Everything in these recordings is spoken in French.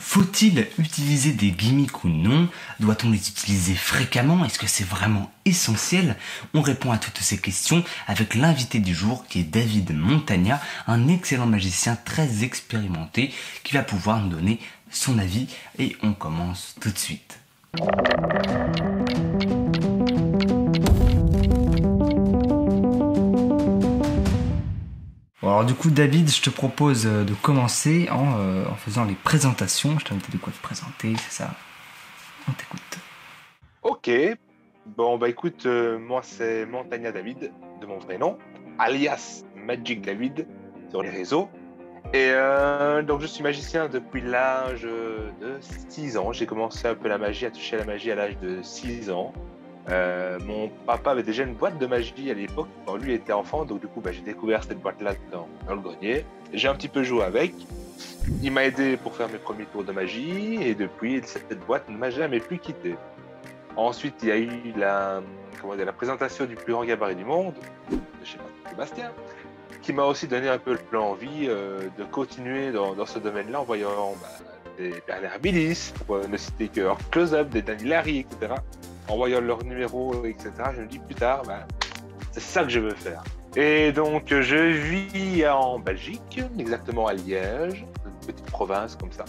Faut-il utiliser des gimmicks ou non? Doit-on les utiliser fréquemment? Est-ce que c'est vraiment essentiel? On répond à toutes ces questions avec l'invité du jour qui est David Montagna, un excellent magicien très expérimenté qui va pouvoir nous donner son avis et on commence tout de suite. Bon, alors du coup David, je te propose de commencer en faisant les présentations. Je t'ai invité de quoi te présenter, c'est ça? On t'écoute. Ok, bon bah écoute, moi c'est Montagna David, de mon vrai nom, alias Magic David sur les réseaux. Et donc je suis magicien depuis l'âge de 6 ans. J'ai commencé un peu la magie, à toucher à la magie à l'âge de 6 ans. Mon papa avait déjà une boîte de magie à l'époque, quand lui était enfant, donc du coup j'ai découvert cette boîte-là dans le grenier. J'ai un petit peu joué avec. Il m'a aidé pour faire mes premiers tours de magie et depuis cette boîte ne m'a jamais plus quitté. Ensuite, il y a eu la présentation du plus grand gabarit du monde, de chez Sébastien, qui m'a aussi donné un peu l'envie de continuer dans ce domaine-là en voyant des Bernard Billis, pour ne citer que leur close-up, des Danny Larry, etc. En voyant leurs numéros, etc. Je me dis plus tard, c'est ça que je veux faire. Et donc, je vis en Belgique, exactement à Liège, une petite province comme ça.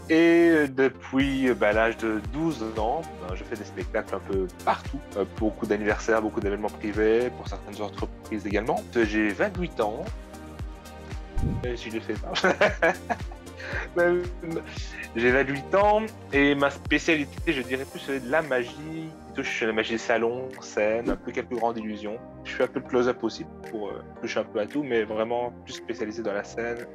Et depuis l'âge de 12 ans, je fais des spectacles un peu partout. Beaucoup d'anniversaires, beaucoup d'événements privés, pour certaines entreprises également. J'ai 28 ans. Si je ne fais pas. J'ai 28 ans et ma spécialité, je dirais plus, c'est de la magie qui touche la magie salon, scène, un peu quelques grandes illusions. Je fais un peu de close-up aussi pour toucher un peu à tout, mais vraiment plus spécialisé dans la scène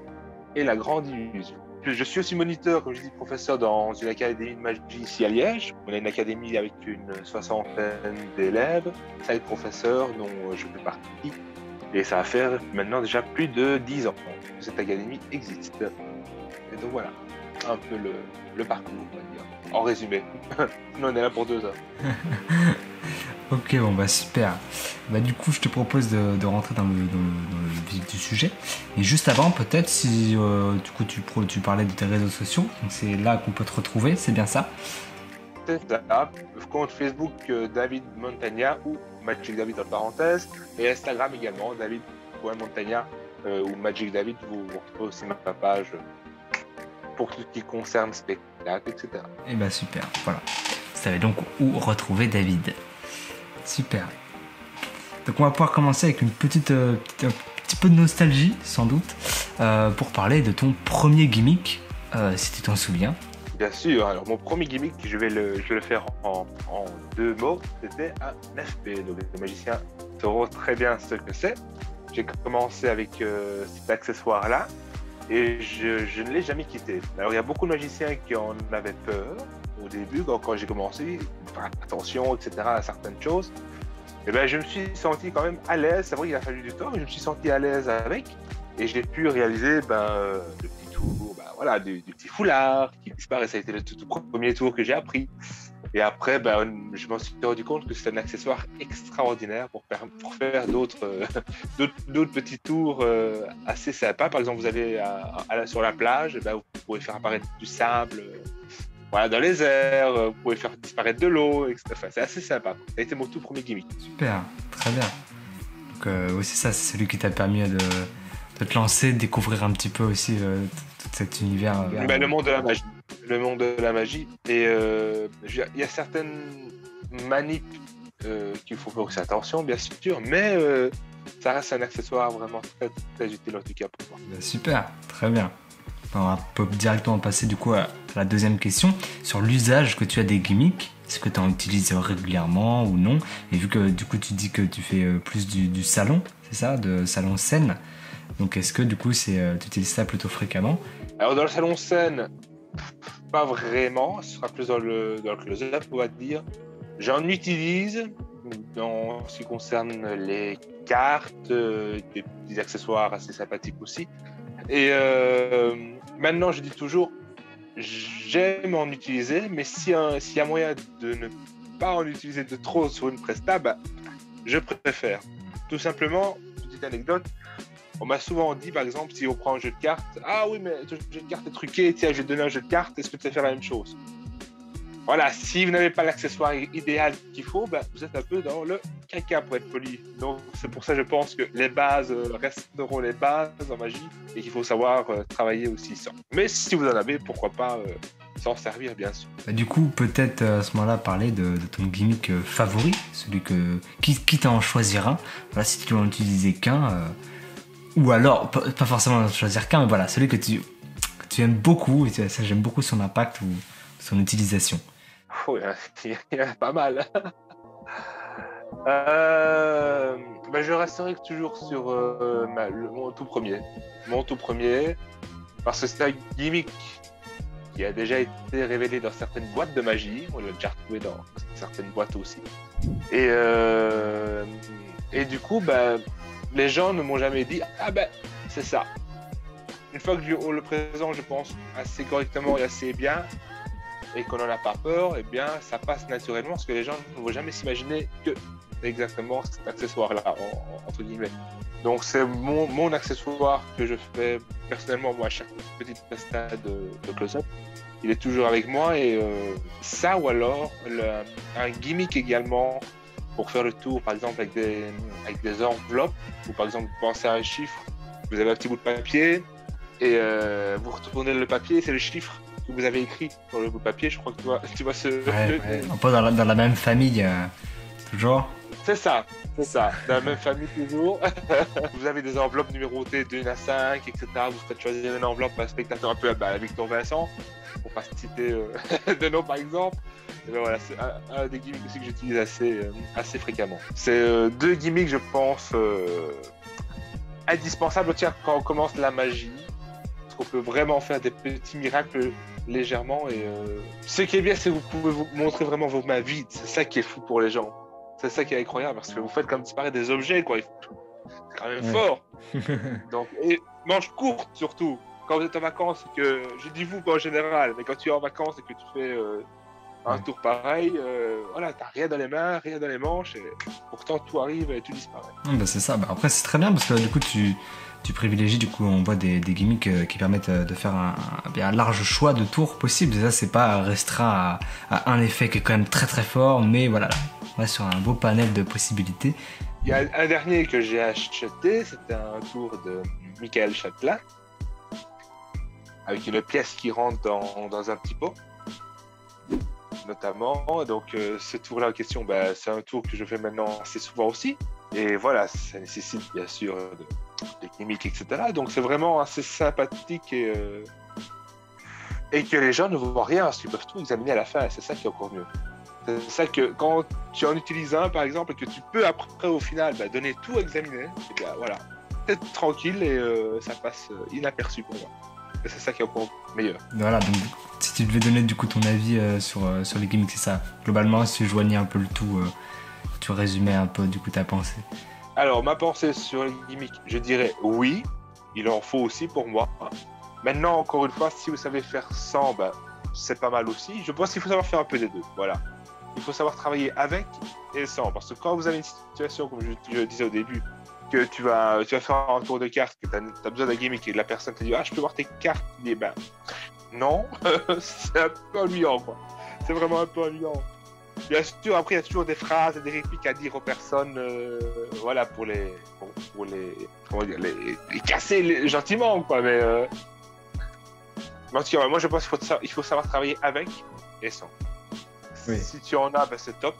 et la grande illusion. Je suis aussi moniteur, comme je dis, professeur dans une académie de magie ici à Liège. On a une académie avec une 60aine d'élèves, 5 professeurs dont je fais partie. Et ça va faire maintenant déjà plus de 10 ans que cette académie existe. Et donc voilà, un peu le parcours, on va dire. En résumé. Sinon on est là pour 2 heures. Ok, bon super. Du coup, je te propose de rentrer dans le vif du sujet. Et juste avant, peut-être, si du coup tu parlais de tes réseaux sociaux, donc c'est là qu'on peut te retrouver, c'est bien ça? C'est ça. Compte Facebook David Montagna ou Magic David en parenthèse. Et Instagram également, David.Montagna ou Magic David. Vous retrouvez aussi ma page pour tout ce qui concerne spectacle, etc. Et super, voilà. Vous savez donc où retrouver David. Super. Donc on va pouvoir commencer avec un petit peu de nostalgie, sans doute, pour parler de ton premier gimmick, si tu t'en souviens. Bien sûr, alors mon premier gimmick, je vais le faire en 2 mots, c'était un FP, donc les magiciens sauront très bien ce que c'est. J'ai commencé avec cet accessoire-là et je ne l'ai jamais quitté. Alors il y a beaucoup de magiciens qui en avaient peur au début, quand j'ai commencé, faire attention, etc. à certaines choses. Et je me suis senti quand même à l'aise, c'est vrai qu'il a fallu du temps, mais je me suis senti à l'aise avec et j'ai pu réaliser le petit tour, du petit foulard qui disparaît, ça a été le tout premier tour que j'ai appris. Et après, je m'en suis rendu compte que c'est un accessoire extraordinaire pour faire d'autres petits tours assez sympas. Par exemple, vous allez sur la plage, vous pouvez faire apparaître du sable dans les airs, vous pouvez faire disparaître de l'eau, etc. Enfin, c'est assez sympa. Ça a été mon tout premier gimmick. Super, très bien. Donc aussi ça, c'est celui qui t'a permis de te lancer, de découvrir un petit peu aussi tout cet univers. Le monde de la magie. Le monde de la magie. Et il y a certaines manips qu'il faut faire aussi attention, bien sûr, mais ça reste un accessoire vraiment très, très utile en tout cas pour moi. Super, très bien. On peut directement passer du coup à la deuxième question sur l'usage que tu as des gimmicks. Est-ce que tu en utilises régulièrement ou non? Et vu que du coup tu dis que tu fais plus du salon, c'est ça, de salon scène. Donc est-ce que du coup tu utilises ça plutôt fréquemment? Alors dans le salon scène, pas vraiment. Ce sera plus dans le close-up, on va dire. J'en utilise dans ce qui concerne les cartes, des petits accessoires assez sympathiques aussi. Et maintenant, je dis toujours, j'aime en utiliser, mais s'il y a moyen de ne pas en utiliser de trop sur une presta, je préfère. Tout simplement, petite anecdote, On m'a souvent dit, par exemple, si on prend un jeu de cartes, ah oui, mais ce jeu de cartes est truqué, tiens, je vais te donner un jeu de cartes, est-ce que tu sais faire la même chose? Voilà, si vous n'avez pas l'accessoire idéal qu'il faut, ben, vous êtes un peu dans le caca pour être poli. Donc c'est pour ça que je pense que les bases resteront les bases en magie et qu'il faut savoir travailler aussi sans. Mais si vous en avez, pourquoi pas s'en servir, bien sûr. Du coup, peut-être à ce moment-là parler de ton gimmick favori, celui quitte à en choisir un. Voilà, si tu dois en utiliser qu'un, ou alors pas forcément en choisir qu'un, mais voilà, celui que tu aimes beaucoup, et ça j'aime beaucoup son impact ou son utilisation. Oh, il y en a pas mal. Ben je resterai toujours sur mon tout premier. Mon tout premier, parce que c'est un gimmick qui a déjà été révélé dans certaines boîtes de magie. On l'a déjà retrouvé dans certaines boîtes aussi. Et du coup, ben, les gens ne m'ont jamais dit « Ah ben, c'est ça ». Une fois qu'on le présente, je pense, assez correctement et assez bien, et qu'on n'en a pas peur, eh bien, ça passe naturellement parce que les gens ne vont jamais s'imaginer que c'est exactement cet accessoire-là, entre guillemets. Donc, c'est mon accessoire que je fais personnellement, moi, à chaque petite stade de close-up. Il est toujours avec moi et ça, ou alors un gimmick également pour faire le tour, par exemple, avec des enveloppes, ou par exemple, vous pensez à un chiffre, vous avez un petit bout de papier et vous retournez le papier, c'est le chiffre que vous avez écrit sur le bout de papier. Je crois que tu vois ce... Ouais. Un peu dans la même famille, toujours. C'est ça, dans la même famille toujours. Vous avez des enveloppes numérotées de 1 à 5, etc. Vous faites choisir une enveloppe par spectateur un peu à Victor Vincent, pour pas citer de nom par exemple. Et ben voilà, c'est un des gimmicks aussi que j'utilise assez fréquemment. C'est deux gimmicks, je pense, indispensables quand on commence la magie. Parce qu'on peut vraiment faire des petits miracles légèrement. Et ce qui est bien, c'est que vous pouvez vous montrer vraiment vos mains vides. C'est ça qui est fou pour les gens. C'est ça qui est incroyable, parce que vous faites comme disparaître des objets, quoi. C'est quand même fort. Donc, et manches courtes surtout. Quand vous êtes en vacances, que je dis vous pas en général, mais quand tu es en vacances et que tu fais un tour pareil, voilà, t'as rien dans les mains, rien dans les manches, et pourtant tout arrive et tu disparais. Bah c'est ça. Bah après c'est très bien parce que du coup tu privilégies, du coup on voit des gimmicks qui permettent de faire un large choix de tours possibles. Et ça c'est pas restreint à un effet qui est quand même très très fort, mais voilà, on va sur un beau panel de possibilités. Il y a un dernier que j'ai acheté, c'était un tour de Michael Châtelain, avec une pièce qui rentre dans un petit pot, notamment. Donc ce tour-là en question, bah, c'est un tour que je fais maintenant assez souvent aussi. Et voilà, ça nécessite bien sûr des gimmicks, etc. Donc c'est vraiment assez sympathique et que les gens ne voient rien parce qu'ils peuvent tout examiner à la fin. Et c'est ça qui est encore mieux. C'est ça que quand tu en utilises un, par exemple, et que tu peux après au final donner tout à examiner, et bien voilà, t'es tranquille et ça passe inaperçu pour moi. Et c'est ça qui est encore meilleur. Voilà, donc si tu devais donner du coup ton avis sur les gimmicks, c'est ça. Globalement, si tu joignais un peu le tout, tu résumais un peu du coup ta pensée. Alors, ma pensée sur les gimmicks, je dirais oui, il en faut aussi pour moi. Maintenant, encore une fois, si vous savez faire sans, c'est pas mal aussi. Je pense qu'il faut savoir faire un peu des deux, voilà. Il faut savoir travailler avec et sans. Parce que quand vous avez une situation, comme je disais au début, que tu vas faire un tour de cartes, que tu as besoin d'un gimmick et la personne te dit « Ah, je peux voir tes cartes ?» Et non, c'est un peu ennuyant, quoi. C'est vraiment un peu ennuyant. Bien sûr, après, il y a toujours des phrases et des répliques à dire aux personnes, voilà, pour les casser gentiment, quoi. Mais en tout cas, moi, je pense qu'il faut savoir travailler avec et sans. Oui. Si tu en as, c'est top.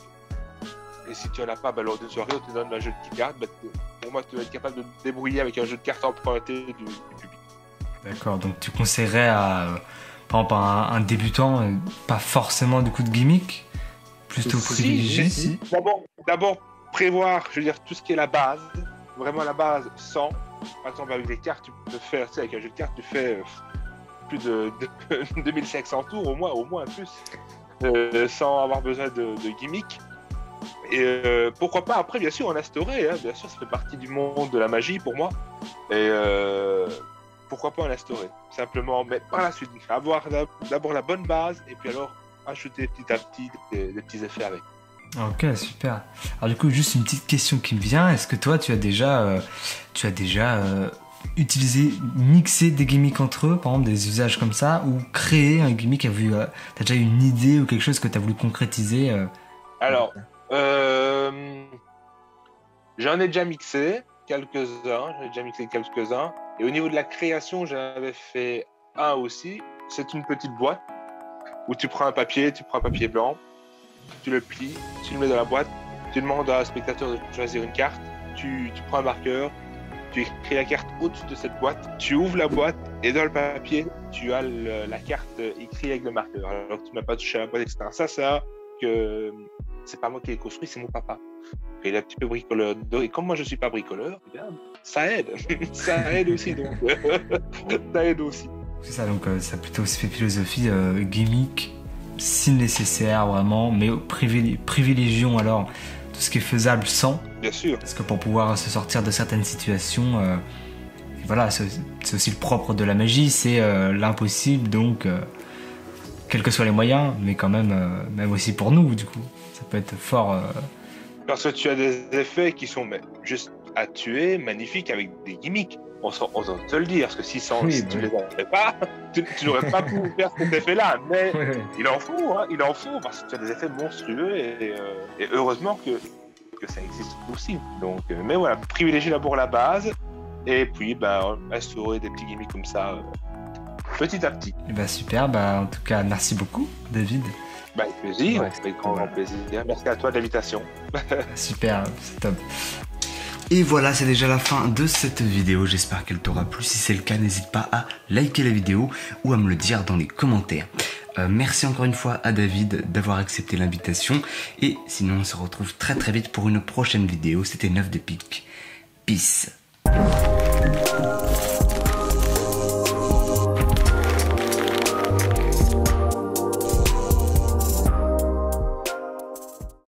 Et si tu en as pas, lors d'une soirée, on te donne un jeu de cartes. Pour moi, tu vas être capable de te débrouiller avec un jeu de cartes emprunté du public. D'accord, donc tu conseillerais par exemple, un débutant, pas forcément du coup de gimmick, plutôt privilégié. Si. D'abord, prévoir, je veux dire, tout ce qui est la base, vraiment la base, sans. Par exemple, avec des cartes, tu peux faire, tu sais, avec un jeu de cartes, tu fais plus de 2500 tours, au moins plus, sans avoir besoin de gimmick. Et pourquoi pas après, bien sûr, en instaurer, hein, bien sûr, ça fait partie du monde de la magie pour moi. Et pourquoi pas en instaurer, simplement, mais par la suite, avoir d'abord la bonne base et puis alors ajouter petit à petit des petits effets avec. Ok, super. Alors du coup, juste une petite question qui me vient. Est-ce que toi, tu as déjà utiliser, mixer des gimmicks entre eux, par exemple des usages comme ça, ou créer un gimmick, t'as déjà une idée ou quelque chose que t'as voulu concrétiser Alors, j'en ai déjà mixé quelques-uns, et au niveau de la création, j'en avais fait un aussi. C'est une petite boîte où tu prends un papier blanc, tu le plies, tu le mets dans la boîte, tu demandes à un spectateur de choisir une carte, tu prends un marqueur, tu écris la carte au-dessus de cette boîte, tu ouvres la boîte et dans le papier, tu as la carte écrite avec le marqueur. Alors tu n'as pas touché à la boîte, etc. Ça, que c'est pas moi qui l'ai construit, c'est mon papa. Il est un petit peu bricoleur. Et comme moi je suis pas bricoleur, eh bien, ça aide. Ça aide aussi. Donc, ça aide aussi. C'est ça, donc ça a plutôt fait philosophie gimmick, si nécessaire vraiment, mais privilégions alors tout ce qui est faisable sans. Bien sûr. Parce que pour pouvoir se sortir de certaines situations, voilà, c'est aussi le propre de la magie, c'est l'impossible, donc quels que soient les moyens, mais quand même, même aussi pour nous, du coup, ça peut être fort. Parce que tu as des effets qui sont juste à tuer, magnifiques, avec des gimmicks. On doit te le dire, parce que si tu les avais pas, tu n'aurais pas pu faire cet effet-là. Mais il en faut, parce que tu as des effets monstrueux, et heureusement que ça existe aussi. Donc, mais voilà, privilégier d'abord la base, et puis instaurer des petits gimmicks comme ça, petit à petit. Et super, en tout cas, merci beaucoup, David. Avec plaisir, avec grand plaisir. Merci à toi de l'invitation. Super, c'est top. Et voilà, c'est déjà la fin de cette vidéo, j'espère qu'elle t'aura plu. Si c'est le cas, n'hésite pas à liker la vidéo ou à me le dire dans les commentaires. Merci encore une fois à David d'avoir accepté l'invitation. Et sinon, on se retrouve très très vite pour une prochaine vidéo. C'était Neuf de Pique. Peace.